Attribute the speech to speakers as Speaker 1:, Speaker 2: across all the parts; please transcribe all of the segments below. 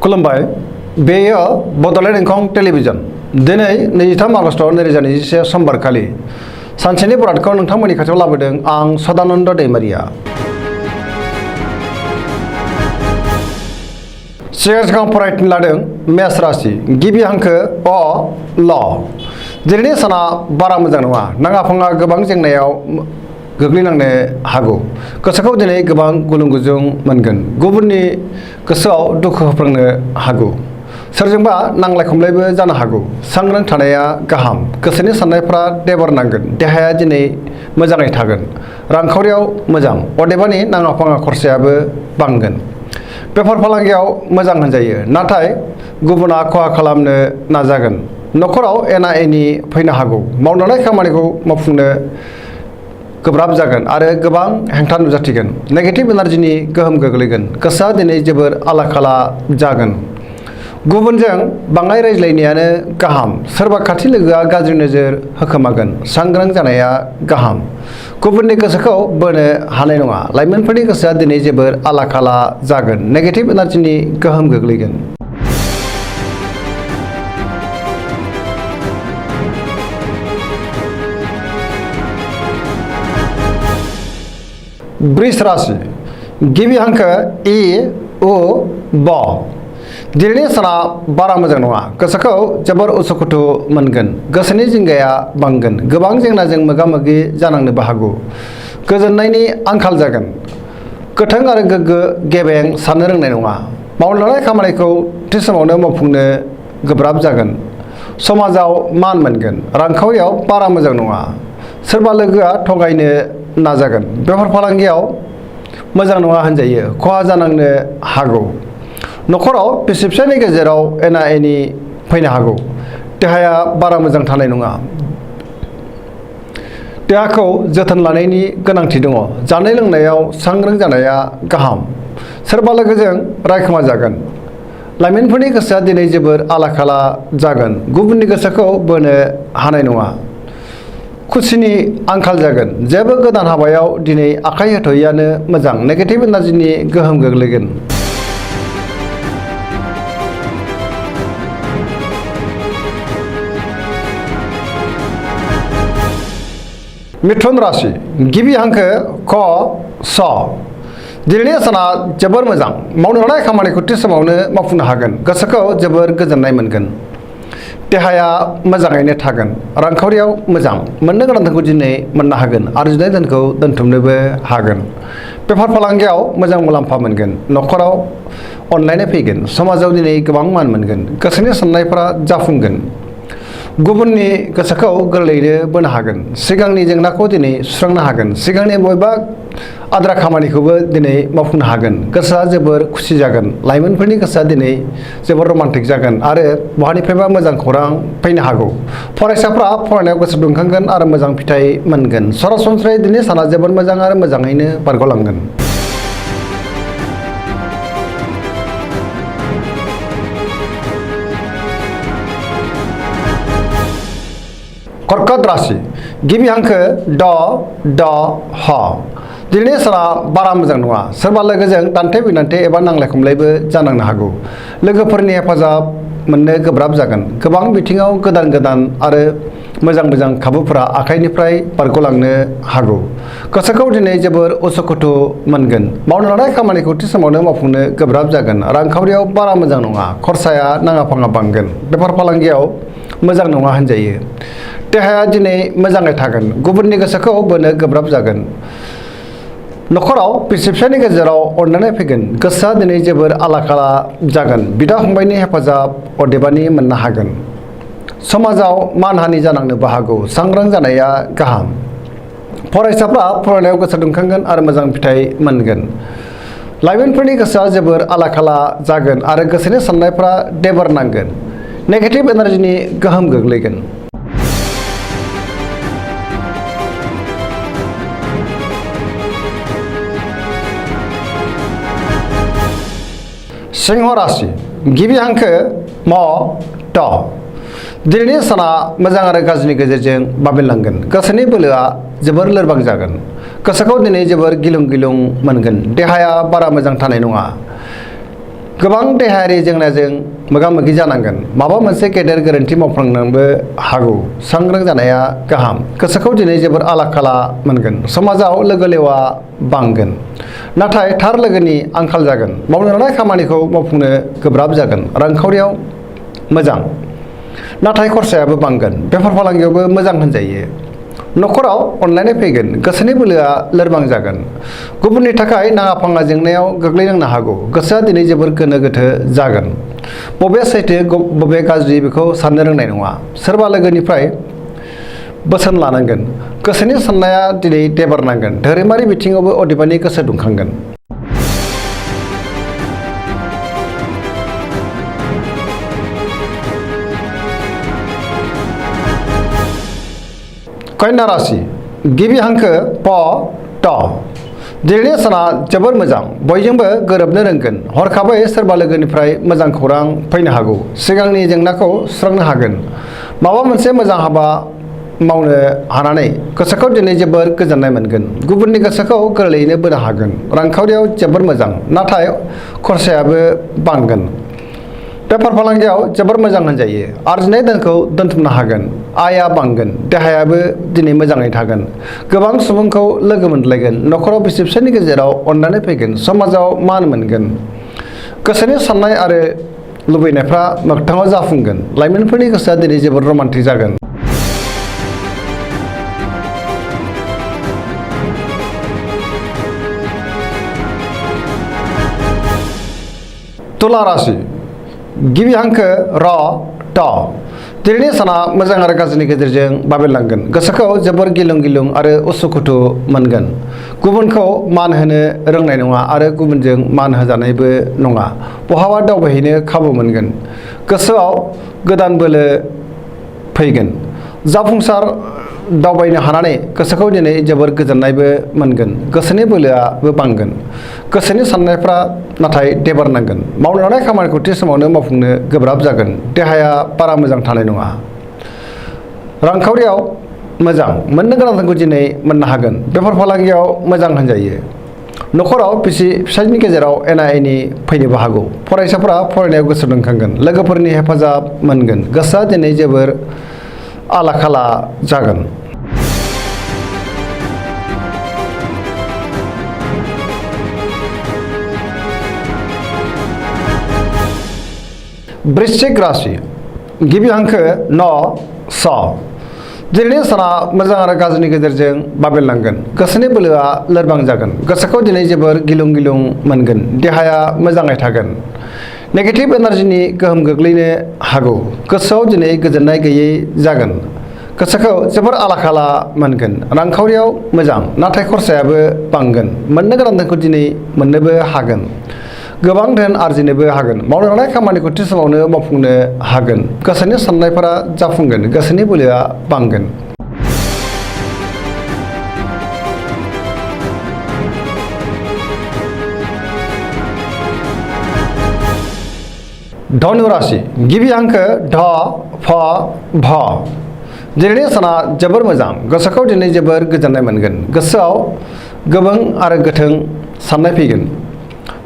Speaker 1: खुलुमबाय बेयो बड'लेण्ड इंखं टेलिभिजन दिनै 23 आगस्ट 2021 समबारखालि सानसेनि बरादखौ नोंथांमोननि खाथियाव लाबोदों आं सदानन्द दैमारिया। सिगां फरायनो लादों मेष राशि गिबि हांखो अ ल। दिनैनि साना बारा मोजां नङा, नाङा फाङा गोबां जेंनायाव गोग्लैनांनो हागौ। गोसोखौ दिनै गोबां गुलुं गुजुं मोनगोन, गुबुननि गोसोआव दुखु होफ्लांनो हागौ, सोरजोंबा नांलाय खमलायबो जानो हागौ। सांग्रां थानाया गाहाम, गोसोनि साननायफ्रा देबर नांगोन, देहाया दिनै मोजाङै थागोन, रांखावरियाव मोजां, अदेबानि नाङा फाङा खरसायाबो बांगोन। बेफार फालांगियाव मोजां होनजायो, नाथाय गुबुना खहा खालामनो नाजागोन। न'खराव एना एनि फैनो हागौ, मावनाय खामानिखौ मावफुंनो गोब्राब जागोन आरो गोबां हेंथा नुजाथिगोन। नेगेटिभ एनार्जिनि गोहोम गोग्लैगोन, गोसोआ दिनै जोबोर आला खाला जागोन। गुबुनजों बाङाय रायज्लायनायानो गाहाम, सोरबा खाथि लोगोआ गाज्रि नोजोर होखोमागोन, सांग्रां जानाया गाहाम। गुबुननि गोसोखौ बोनो हानाय नङा, लाइमोनफोरनि गोसोआ दिनै जोबोर आला खाला जागोन, नेगेटिभ एनार्जिनि गोहोम गोग्लैगोन। वृष राशि गिबि हांखो इ उ ब। दिनैनि साना बारा मोजां नङा, गोसोखौ जोबोर उसुखुथु मोनगोन, गोसोनि जिंगाया बांगोन, गोबां जेंनाजों मोगा मोगि जानांनोबो हागौ। गोजोननायनि आंखाल जागोन, गोथों आरो गोग्गो गेबें साननो रोंनाय नङा, मावलांनाय खामानिखौ थि समावनो मावफुंनो गोब्राब जागोन। समाजाव मान मोनगोन, रांखावरियाव बारा मोजां नङा, सोरबा लोगोआ थगायनो नाजागोन। बेफार फालांगियाव मोजां नङा होनजायो, खहा जानांनो हागौ। न'खराव बिसि फिसायनि गेजेराव एना एनि फैनो हागौ, देहाया बारा मोजां थानाय नङा, देहाखौ जोथोन लानायनि गोनांथि दङ। जानाय लोंनायाव सांग्रां जानाया गाहाम, सोरबा लोगोजों रायखोमा जागोन। लाइमोनफोरनि गोसोआ दिनै जोबोर आला खाला जागोन, गुबुननि गोसोखौ बोनो हानाय नङा। खुसिनि आंखाल जागोन, जेबो गोदान हाबायाव दिनै आखाइ होथ'यैआनो मोजां, नेगेटिभ एनार्जिनि गोहोम गोग्लैगोन। मिथुन राशि गिबि हांखो क स। दिनैनि साना जोबोर मोजां, मावनो लानाय खामानिखौ थि समावनो मावफुंनो हागोन, गोसोखौ जोबोर गोजोननाय मोनगोन, देहाया मोजाङैनो थागोन, रांखावरियाव मोजां, मोननो गोनां धोनखौ दिनै मोननो हागोन, आरजिनाय धोनखौ दोनथुमनोबो हागोन। बेफार फालांगियाव मोजां मुलाम्फा मोनगोन, न'खराव अनलायनाय फैगोन, समाजाव दिनै गोबां मान मोनगोन, गोसोनि साननायफ्रा जाफुंगोन, गुबुननि गोसोखौ गोरलैयैनो बोनो हागोन, सिगांनि जेंनाखौ दिनै सुस्रांनो हागोन, सिगांनि बबेबा आद्रा खामानिखौबो दिनै मावफुंनो हागोन, गोसोआ जोबोर खुसि जागोन। लाइमोनफोरनि गोसोआ दिनै जोबोर रमान्टिक जागोन आरो बहानिफ्रायबा मोजां खौरां फैनो हागौ। फरायसाफ्रा फरायनायाव गोसो दुंखांगोन आरो मोजां फिथाइ मोनगोन। सरासनस्रायै दिनै साना जोबोर मोजां आरो मोजाङैनो बारग'लांगोन। कर्कट राशि गिबि हांखो ड ड ह। दिनैनि साना बारा मोजां नङा, सोरबा लोगोजों दान्थे बिदान्थे एबा नांलाय खमलायबो जानांनो हागौ। लोगोफोरनि हेफाजाब मोननो गोब्राब जागोन, गोबां बिथिङाव गोदान गोदान आरो मोजां खाबुफोरा आखाइनिफ्राय बारग'लांनो हागौ। गोसोखौ दिनै जोबोर उसुखुथु मोनगोन, मावनो लानाय खामानिखौ थि समावनो मावफुंनो गोब्राब जागोन, रांखावरियाव बारा मोजां नङा, खरसाया नाङा फाङा बांगोन। बेफार फालांगियाव मोजां नङा होनजायो, देहाया दिनै मोजाङै थागोन, गुबुननि गोसोखौ बोनो गोब्राब जागोन। न'खराव बिसि फिसायनि गेजेराव अनलायनाय फैगोन, गोसोआ दिनै जोबोर आला खाला जागोन, बिदा फंबायनि हेफाजाब अदेबानि मोननो हागोन। समाजाव मानहानि जानांनोबो हागौ, सांग्रां जानाया गाहाम। फरायसाफ्रा फरायनायाव गोसो दुंखांगोन आरो मोजां फिथाइ मोनगोन। लाइमोनफोरनि गोसोआ जोबोर आला खाला जागोन आरो गोसोनि साननायफ्रा देबर नांगोन, नेगेटिभ एनार्जिनि गोहोम गोग्लैगोन। सिंह राशि गिबि हांखो म ट। दिनैनि साना मोजां आरो गाज्रिनि गेजेरजों बाबेनलांगोन, गोसोनि बोलोआ जोबोर लोरबां जागोन, गोसोखौ दिनै जोबोर गिलुं गिलुं मोनगोन, देहाया बारा मोजां थानाय नङा। गोबां देहायारि जेंनाजों मोगा मोगि जानांगोन। माबा मोनसे गेदेर गोरोन्थि मावफ्लांनोबो हागौ। सांग्रां जानाया गाहाम। गोसोखौ दिनै जोबोर आला खाला मोनगोन। समाजाव लोगो लेवा बांगोन। नाथाय थार लोगोनि आंखाल जागोन। मावनो लानाय खामानिखौ मावफुंनो गोब्राब जागोन। रांखावरियाव मोजां, नाथाय खरसायाबो बांगोन। बेफार फालांगियावबो मोजां होनजायो। न'खराव अनलायनाय फैगोन। गोसोनि बोलोआ लोरबां जागोन। गुबुननि थाखाय नाङा फाङा जेंनायाव गोग्लैनांनो हागौ। गोसोआ दिनै जोबोर गोनो गोथो जागोन। बबे सैथो बबे गाज्रि बेखौ साननो रोंनाय नङा। सोरबा लोगोनिफ्राय बोसोन लानांगोन। गोसोनि साननाया दिनै देबारनांगोन। धोरोमारि बिथिङावबो अदेबानि गोसो दुंखांगोन। कन्या राशि गिबि हांखो प ट। दिनैनि साना जोबोर मोजां। बयजोंबो गोरोबनो रोंगोन। हरखाबै सोरबा लोगोनिफ्राय मोजां खौरां फैनो हागौ। सिगांनि जेंनाखौ सुस्रांनो हागोन। माबा मोनसे मोजां हाबा मावनो हानानै गोसोखौ दिनै जोबोर गोजोननाय मोनगोन। गुबुननि गोसोखौ गोरलैयैनो बोनो हागोन। रांखावरियाव जोबोर मोजां, नाथाय खरसायाबो बांगोन। बेफार फालांगियाव जोबोर मोजां होनजायो। आरजिनाय धोनखौ दोनथुमनो हागोन। आयआ बांगोन। देहायाबो दिनै मोजाङै थागोन। गोबां सुबुंखौ लोगो मोनलायगोन। न'खराव बिसि फिसायनि गेजेराव अनलायनाय फैगोन। समाजाव मान मोनगोन। गोसोनि साननाय आरो लुबैनायफ्रा मोगथाङाव जाफुंगोन। लाइमोनफोरनि गोसोआ दिनै जोबोर रमान्टिक जागोन। तुला राशि गिबि हांखो र ट। दिनैनि साना मोजां आरो गाज्रिनि गेजेरजों बाबेनलांगोन। गोसोखौ जोबोर गिलुं गिलुं आरो उसुखुथु मोनगोन। गुबुनखौ मान होनो रोंनाय नङा आरो गुबुनजों मान होजानायबो नङा। बहाबा दावबायहैनो खाबु मोनगोन। गोसोआव गोदान बोलो फैगोन। जाफुंसार दावबायनो हानानै गोसोखौ दिनै जोबोर गोजोननायबो मोनगोन। गोसोनि बोलोआबो बांगोन। गोसोनि साननायफ्रा नाथाय देबारनांगोन। मावनो लानाय खामानिखौ थि समावनो मावफुंनो गोब्राब जागोन। देहाया बारा मोजां थानाय नङा। रांखावरियाव मोजां, मोननो गोनांखौ दिनै मोननो हागोन। बेफार फालांगियाव मोजां होनजायो। न'खराव बिसि फिसायनि गेजेराव एना एनि फैनोबो हागौ। फरायसाफोरा फरायनायाव गोसो दुंखांगोन। लोगोफोरनि हेफाजाब मोनगोन। गोसोआ दिनै जोबोर आला खाला जागोन। वृश्चिक राशि गिबि हांखो न स। दिनैनि साना मोजां आरो गाज्रिनि गेजेरजों बाबेनलांगोन। गोसोनि बोलोआ लोरबां जागोन। गोसोखौ दिनै जोबोर गिलुं गिलुं मोनगोन। देहाया मोजाङै थागोन। नेगेटिभ एनार्जिनि गोहोम गोग्लैनो हागौ। गोसोआव दिनै गोजोननाय गैयै जागोन। गोसोखौ जोबोर आला खाला मोनगोन। रांखावरियाव मोजां, नाथाय खरसायाबो बांगोन। मोननो गोनां धोनखौ दिनै मोननोबो हागोन। गोबां धोन आरजिनोबो हागोन। मावनो लानाय खामानिखौ थि समावनो मावफुंनो हागोन। गोसोनि साननायफोरा जाफुंगोन। गोसोनि बोलोआ बांगोन। धनु राशि गिबि हांखो ढ फ भ। दिनैनि साना जोबोर मोजां। गोसोखौ दिनै जोबोर गोजोननाय मोनगोन। गोसोआव गोबां आरो गोथों साननाय फैगोन।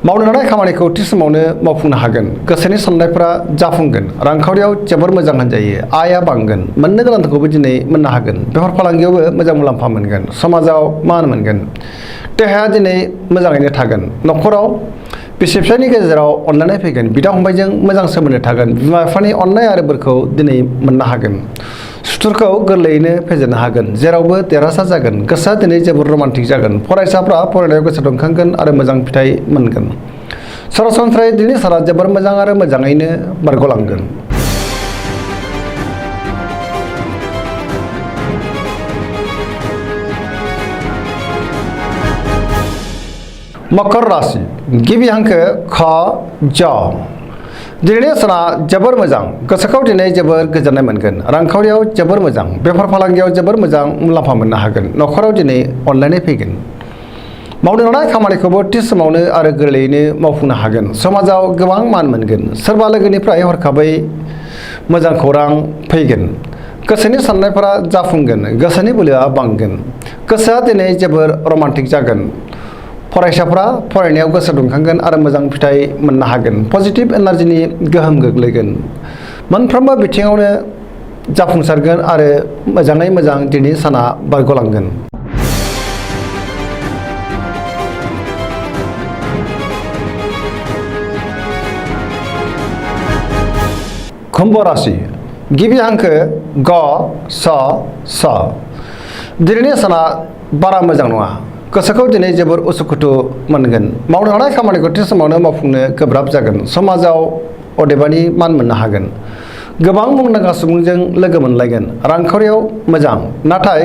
Speaker 1: मावनो लानाय खामानिखौ थि समावनो मावफुंनो हागोन। गोसोनि साननायफोरा जाफुंगोन। रांखावरियाव जोबोर मोजां होनजायो। आयआ बांगोन। मोननो गोनांखौबो दिनै मोननो हागोन। बेफार फालांगियावबो मोजां मुलाम्फा मोनगोन। समाजाव मान मोनगोन। देहाया दिनै मोजाङैनो थागोन। न'खराव बिसि फिसायनि गेजेराव अनलायनाय फैगोन। बिदा फंबायजों मोजां सोमोन्दो थागोन। बिमा बिफानि अननाय आरो बोरखौ दिनै मोननो हागोन। सुथुरखौ गोरलैयैनो फेजेननो हागोन। जेरावबो देरहासार जागोन। गोसोआ दिनै जोबोर रमान्टिक जागोन। फरायसाफ्रा फरायनायाव गोसो दुंखांगोन आरो मोजां फिथाइ मोनगोन। सरासनस्रायै दिनै साना जोबोर मोजां आरो मोजाङैनो बारग'लांगोन। मकर राशि गिबि हांखो ख ज। दिनैनि साना जोबोर मोजां। गोसोखौ दिनै जोबोर गोजोननाय मोनगोन। रांखावरियाव जोबोर मोजां। बेफार फालांगियाव जोबोर मोजां मुलाम्फा मोननो हागोन। न'खराव दिनै अनलायनाय फैगोन। मावनो लानाय खामानिखौबो थि समावनो आरो गोरलैयैनो मावफुंनो हागोन। समाजाव गोबां मान मोनगोन। सोरबा लोगोनिफ्राय हरखाबै मोजां खौरां फैगोन। गोसोनि साननायफोरा जाफुंगोन। गोसोनि बोलोआ बांगोन। गोसोआ दिनै जोबोर रमान्टिक जागोन। फरायसाफ्रा फरायनायाव गोसो दुंखांगोन आरो मोजां फिथाइ मोननो हागोन। पजिटिभ एनार्जिनि गोहोम गोग्लैगोन। मोनफ्रोमबो बिथिङावनो जाफुंसारगोन आरो मोजाङै मोजां दिनै साना बारग'लांगोन। कुम्भ राशि गिबि हांखो ग स स। दिनैनि साना बारा मोजां नङा। गोसोखौ दिनै जोबोर उसुखुथु मोनगोन। मावनो हानाय खामानिखौ थि समावनो मावफुंनो गोब्राब जागोन। समाजाव अदेबानि मान मोननो हागोन। गोबां मुंदांखा सुबुंजों लोगो मोनलायगोन। रांखावरियाव मोजां, नाथाय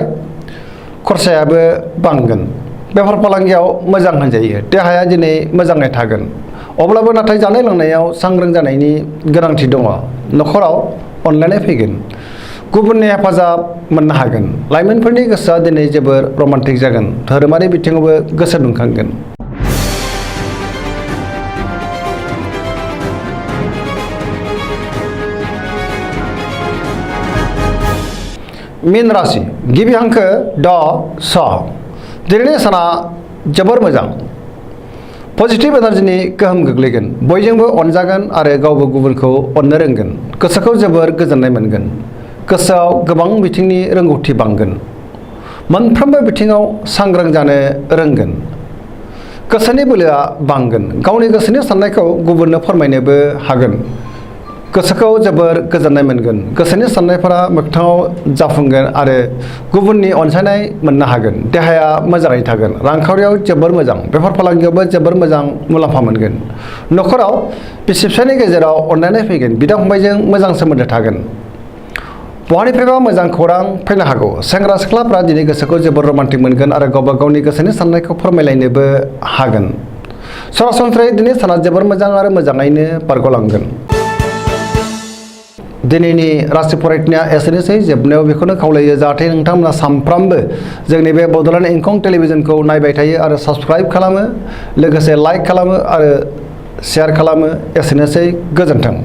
Speaker 1: खरसायाबो बांगोन। बेफार फालांगियाव मोजां होनजायो। देहाया दिनै मोजाङै थागोन। अब्लाबो नाथाय जानाय लोंनायाव सांग्रां जानायनि गोनांथि दङ। न'खराव अनलायनाय फैगोन। गुबुननि हेफाजाब मोननो हागोन। लाइमोनफोरनि गोसोआ दिनै जोबोर रमान्टिक जागोन। धोरोमारि बिथिङावबो गोसो दुंखांगोन। मीन राशि गिबि हांखो ड स। दिनैनि साना जोबोर मोजां। पजिटिभ एनार्जिनि गोहोम गोग्लैगोन। बयजोंबो अनजागोन आरो गावबो गुबुनखौ अननो रोंगोन। गोसोखौ जोबोर गोजोननाय मोनगोन। गोसोआव गोबां बिथिंनि रोंगौथि बांगोन। मोनफ्रोमबो बिथिङाव सांग्रां जानो रोंगोन। गोसोनि बोलोआ बांगोन। गावनि गोसोनि साननायखौ गुबुननो फोरमायनोबो हागोन। गोसोखौ जोबोर गोजोननाय मोनगोन। गोसोनि साननायफोरा मोगथाङाव जाफुंगोन आरो गुबुननि अनसायनाय मोननो हागोन। देहाया मोजाङै थागोन। रांखावरियाव जोबोर मोजां। बेफार फालांगियावबो जोबोर मोजां मुलाम्फा मोनगोन। न'खराव बिसि फिसायनि गेजेराव अनलायनाय फैगोन। बिदा फंबायजों मोजां सोमोन्दो थागोन। बहानिफ्रायबा मोजां खौरां फैनो हागौ। सेंग्रा सिख्लाफ्रा दिनै गोसोखौ जोबोर रमान्टिक मोनगोन आरो गावबा गावनि गोसोनि साननायखौ फोरमायलायनोबो हागोन। सरासनस्रायै दिनै साना जोबोर मोजां आरो मोजाङैनो बारग'लांगोन। दिनैनि राशि फरायनाया एसेनोसै। जोबनायाव बेखौनो खावलायो जाहाथे नोंथांमोना सानफ्रामबो जोंनि बे बड'लेण्ड इंखं टेलिभिजनखौ नायबाय थायो आरो साबस्क्राइब खालामो, लोगोसे लाइक खालामो आरो शेयार खालामो। एसेनोसै, गोजोन्थों।